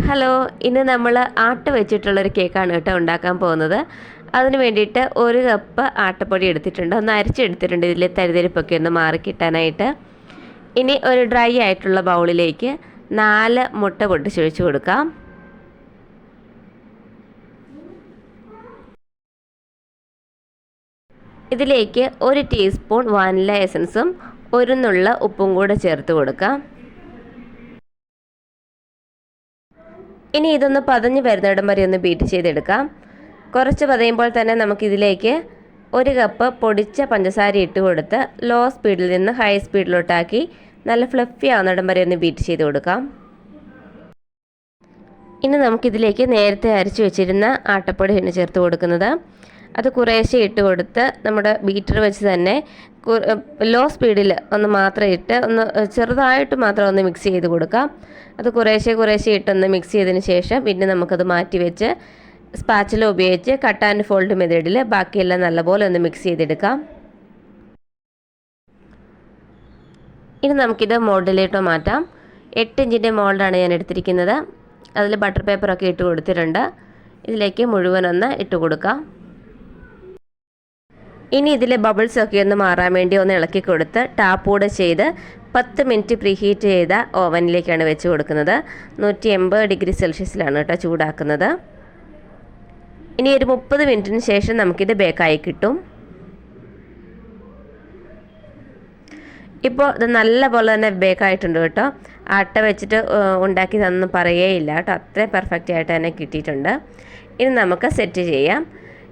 Hello, ഇന്ന് നമ്മൾ ആട്ട വെച്ചിട്ടുള്ളൊരു കേക്കാണ് കേട്ടോ ഉണ്ടാക്കാൻ പോകുന്നത്. അതിന് വേണ്ടിയിട്ട് 1 കപ്പ് ആട്ടപ്പൊടി എടുത്തിട്ടുണ്ട്, ഒന്ന് അരിച്ചെടുത്തിട്ടുണ്ട് ഇതിൽ തരിതരിപ്പൊക്കെ ഒന്ന് മാറി കിട്ടാനായിട്ട്. ഇനി ഒരു ഡ്രൈ ആയിട്ടുള്ള ബൗളിലേക്ക് 4 മുട്ട പൊട്ടിച്ചൊഴിച്ച് കൊടുക്കാം. ഇതിലേക്ക് 1 ടീസ്പൂൺ വാനില എസൻസും 1 നുള്ള ഉപ്പും കൂടെ ചേർത്ത് കൊടുക്കാം. ഇനി ഇതൊന്ന് പതഞ്ഞ് വരുന്നിടം വരെ ഒന്ന് ബീറ്റ് ചെയ്തെടുക്കാം. കുറച്ച് പതയുമ്പോൾ തന്നെ നമുക്കിതിലേക്ക് 1 കപ്പ് പൊടിച്ച പഞ്ചസാര ഇട്ട് കൊടുത്ത് ലോ സ്പീഡിൽ നിന്ന് ഹൈ സ്പീഡിലോട്ടാക്കി നല്ല ഫ്ലഫി ആവുന്നിടം വരെ ഒന്ന് ബീറ്റ് ചെയ്ത് കൊടുക്കാം. ഇനി നമുക്കിതിലേക്ക് നേരത്തെ അരച്ച് വെച്ചിരുന്ന ആട്ടപ്പൊടിയാണ് ചേർത്ത് കൊടുക്കുന്നത്. അത് കുറേശ്ശെ ഇട്ട് കൊടുത്ത് നമ്മുടെ ബീറ്റർ വെച്ച് തന്നെ ലോ സ്പീഡിൽ ഒന്ന് മാത്രം ഇട്ട് ഒന്ന് ചെറുതായിട്ട് മാത്രം ഒന്ന് മിക്സ് ചെയ്ത് കൊടുക്കാം. അത് കുറേശ്ശെ ഇട്ടൊന്ന് മിക്സ് ചെയ്തതിന് ശേഷം പിന്നെ നമുക്കത് മാറ്റി വെച്ച് സ്പാച്ചില ഉപയോഗിച്ച് കട്ട് ആൻഡ് ഫോൾഡ് മെത്തേഡിൽ ബാക്കിയെല്ലാം നല്ലപോലെ ഒന്ന് മിക്സ് ചെയ്തെടുക്കാം. ഇനി നമുക്കിത് മോൾഡിലേട്ടോ മാറ്റാം. 8 ഇഞ്ചിൻ്റെ മോൾഡാണ് ഞാൻ എടുത്തിരിക്കുന്നത്. അതിൽ ബട്ടർ പേപ്പറൊക്കെ ഇട്ട് കൊടുത്തിട്ടുണ്ട്. ഇതിലേക്ക് മുഴുവനൊന്ന് ഇട്ട് കൊടുക്കാം. ഇനി ഇതിലെ ബബിൾസൊക്കെ ഒന്ന് മാറാൻ വേണ്ടി ഒന്ന് ഇളക്കി കൊടുത്ത് ടാപ്പ് കൂടെ ചെയ്ത് 10 മിനിറ്റ് പ്രീഹീറ്റ് ചെയ്ത ഓവനിലേക്കാണ് വെച്ച് കൊടുക്കുന്നത്. 180 ഡിഗ്രി സെൽഷ്യസിലാണ് കേട്ടോ ചൂടാക്കുന്നത്. ഇനി ഒരു 30 മിനിറ്റിന് ശേഷം നമുക്കിത് ബേക്കായി കിട്ടും. ഇപ്പോൾ ഇത് നല്ല പോലെ തന്നെ ബേക്കായിട്ടുണ്ട് കേട്ടോ. ആട്ട വെച്ചിട്ട് ഉണ്ടാക്കി തന്നൊന്നും പറയുകയില്ല കേട്ടോ, അത്രയും പെർഫെക്റ്റ് ആയിട്ട് തന്നെ കിട്ടിയിട്ടുണ്ട്. ഇനി നമുക്ക് സെറ്റ് ചെയ്യാം.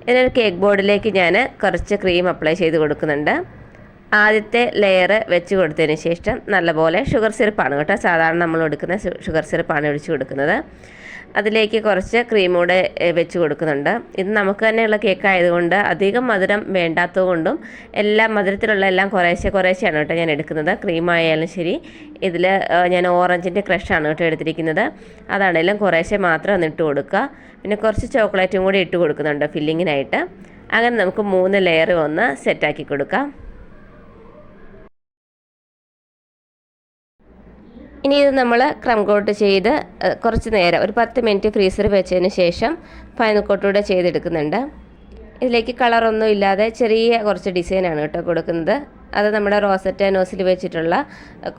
ഇതിനൊരു കേക്ക് ബോർഡിലേക്ക് ഞാൻ കുറച്ച് ക്രീം അപ്ലൈ ചെയ്ത് കൊടുക്കുന്നുണ്ട്. ആദ്യത്തെ ലെയർ വെച്ച് കൊടുത്തതിന് ശേഷം നല്ലപോലെ ഷുഗർ സിറപ്പാണ് കേട്ടോ, സാധാരണ നമ്മൾ എടുക്കുന്ന ഷുഗർ സിറപ്പാണ് ഒഴിച്ച് കൊടുക്കുന്നത്. അതിലേക്ക് കുറച്ച് ക്രീം കൂടെ വെച്ച് കൊടുക്കുന്നുണ്ട്. ഇത് നമുക്ക് തന്നെയുള്ള കേക്ക് ആയതുകൊണ്ട് അധികം മധുരം വേണ്ടാത്തതുകൊണ്ടും എല്ലാം മധുരത്തിലുള്ള എല്ലാം കുറേശ്ശെയാണ് കേട്ടോ ഞാൻ എടുക്കുന്നത്. ക്രീം ആയാലും ശരി, ഇതിൽ ഞാൻ ഓറഞ്ചിൻ്റെ ക്രഷാണ് കേട്ടോ എടുത്തിരിക്കുന്നത്. അതാണെങ്കിലും കുറേശ്ശെ മാത്രം ഒന്ന് ഇട്ട് കൊടുക്കുക. പിന്നെ കുറച്ച് ചോക്ലേറ്റും കൂടി ഇട്ട് കൊടുക്കുന്നുണ്ട് ഫില്ലിങ്ങിനായിട്ട്. അങ്ങനെ നമുക്ക് 3 ലെയർ ഒന്ന് സെറ്റാക്കി കൊടുക്കാം. ഇനി ഇത് നമ്മൾ ക്രം കോട്ട് ചെയ്ത് കുറച്ച് നേരം ഒരു 10 മിനിറ്റ് ഫ്രീസറിൽ വെച്ചതിന് ശേഷം ഫൈനൽ കോട്ടൂടെ ചെയ്തെടുക്കുന്നുണ്ട്. ഇതിലേക്ക് കളറൊന്നും ഇല്ലാതെ ചെറിയ കുറച്ച് ഡിസൈനാണ് കേട്ടോ കൊടുക്കുന്നത്. അത് നമ്മുടെ റോസറ്റ നോസിൽ വെച്ചിട്ടുള്ള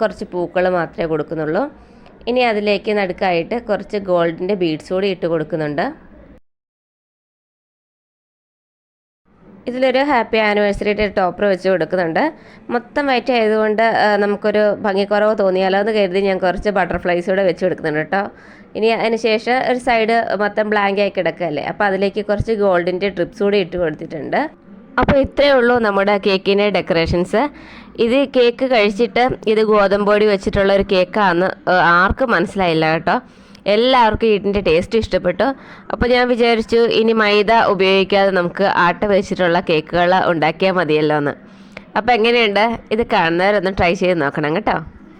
കുറച്ച് പൂക്കൾ മാത്രമേ കൊടുക്കുന്നുള്ളൂ. ഇനി അതിലേക്ക് നടുക്കായിട്ട് കുറച്ച് ഗോൾഡിൻ്റെ ബീഡ്സ് കൂടി ഇട്ട് കൊടുക്കുന്നുണ്ട്. ഇതിലൊരു ഹാപ്പി ആനിവേഴ്സറിയുടെ ടോപ്പർ വെച്ച് കൊടുക്കുന്നുണ്ട്. മൊത്തം വൈറ്റ് ആയതുകൊണ്ട് നമുക്കൊരു ഭംഗിക്കുറവ് തോന്നിയാലോ എന്ന് കരുതി ഞാൻ കുറച്ച് ബട്ടർഫ്ലൈസ് കൂടെ വെച്ച് കൊടുക്കുന്നുണ്ട് കേട്ടോ. ഇനി അതിന് ശേഷം ഒരു സൈഡ് മൊത്തം ബ്ലാങ്ക് ആയി കിടക്കുകയല്ലേ, അപ്പോൾ അതിലേക്ക് കുറച്ച് ഗോൾഡിൻ്റെ ട്രിപ്സ് കൂടി ഇട്ട് കൊടുത്തിട്ടുണ്ട്. അപ്പോൾ ഇത്രയേ ഉള്ളൂ നമ്മുടെ കേക്കിൻ്റെ ഡെക്കറേഷൻസ്. ഇത് കേക്ക് കഴിച്ചിട്ട് ഇത് ഗോതമ്പൊടി വെച്ചിട്ടുള്ള ഒരു കേക്കാണെന്ന് ആർക്കും മനസ്സിലായില്ല കേട്ടോ. എല്ലാവർക്കും ഇതിൻ്റെ ടേസ്റ്റ് ഇഷ്ടപ്പെട്ടു. അപ്പോൾ ഞാൻ വിചാരിച്ചു ഇനി മൈദ ഉപയോഗിക്കാതെ നമുക്ക് ആട്ട വെച്ചിട്ടുള്ള കേക്കുകൾ ഉണ്ടാക്കിയാൽ മതിയല്ലോ എന്ന്. അപ്പോൾ എങ്ങനെയുണ്ട്? ഇത് കാണുന്നവരൊന്ന് ട്രൈ ചെയ്ത് നോക്കണം കേട്ടോ.